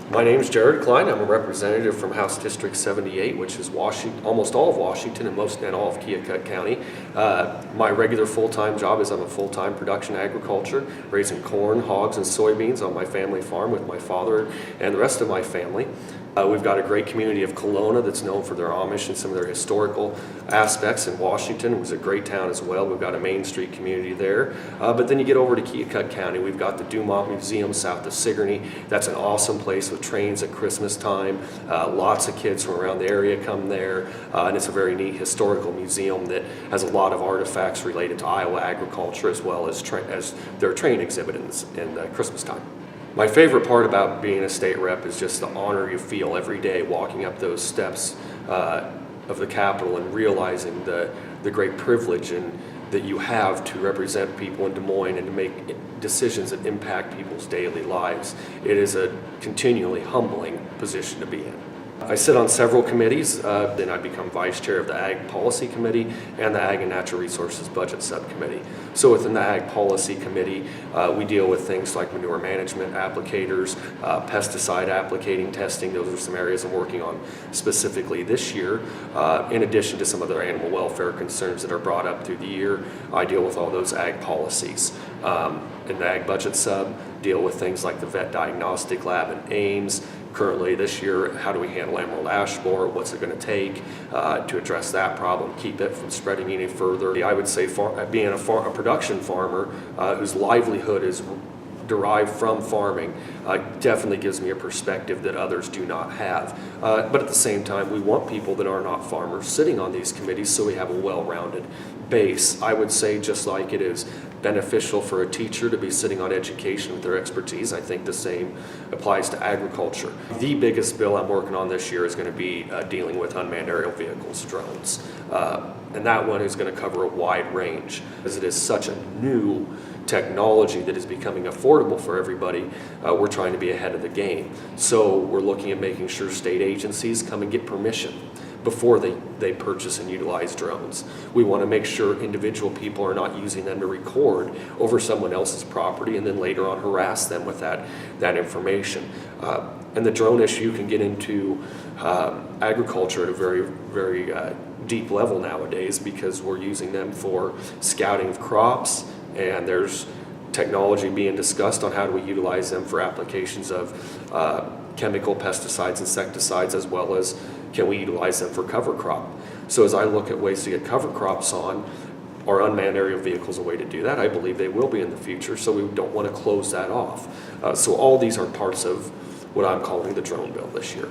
My name is Jarad Klein. I'm a representative from House District 78, which is almost all of Washington and all of Keota County. My regular full-time job is I'm a full-time production agriculture, raising corn, hogs, and soybeans on my family farm with my father and the rest of my family. We've got a great community of Kelowna that's known for their Amish and some of their historical aspects in Washington. It was a great town as well. We've got a Main Street community there. But then you get over to Keota County. We've got the Dumont Museum south of Sigourney. That's an awesome place with trains at Christmas time. Lots of kids from around the area come there. And it's a very neat historical museum that has a lot of artifacts related to Iowa agriculture as well as their train exhibit in Christmas time. My favorite part about being a state rep is just the honor you feel every day walking up those steps of the Capitol and realizing the great privilege that you have to represent people in Des Moines and to make decisions that impact people's daily lives. It is a continually humbling position to be in. I sit on several committees, then I become vice chair of the Ag Policy Committee and the Ag and Natural Resources Budget Subcommittee. So within the Ag Policy Committee, we deal with things like manure management applicators, pesticide applicating testing. Those are some areas I'm working on specifically this year. In addition to some other animal welfare concerns that are brought up through the year, I deal with all those ag policies. In the Ag Budget Sub, deal with things like the Vet Diagnostic Lab and Ames. Currently this year, how do we handle emerald ash borer? What's it going to take to address that problem, keep it from spreading any further? I would say being a production farmer whose livelihood is derived from farming definitely gives me a perspective that others do not have. But at the same time, we want people that are not farmers sitting on these committees so we have a well-rounded base. I would say just like it is beneficial for a teacher to be sitting on education with their expertise, I think the same applies to agriculture. The biggest bill I'm working on this year is going to be dealing with unmanned aerial vehicles, drones. And that one is going to cover a wide range as it is such a new technology that is becoming affordable for everybody. We're trying to be ahead of the game. So we're looking at making sure state agencies come and get permission before they purchase and utilize drones. We want to make sure individual people are not using them to record over someone else's property and then later on harass them with that information. And the drone issue can get into agriculture at a very, very deep level nowadays because we're using them for scouting of crops, and there's technology being discussed on how do we utilize them for applications of chemical pesticides, insecticides, as well as can we utilize them for cover crop. So as I look at ways to get cover crops on, are unmanned aerial vehicles a way to do that? I believe they will be in the future, so we don't want to close that off. So all these are parts of what I'm calling the drone bill this year.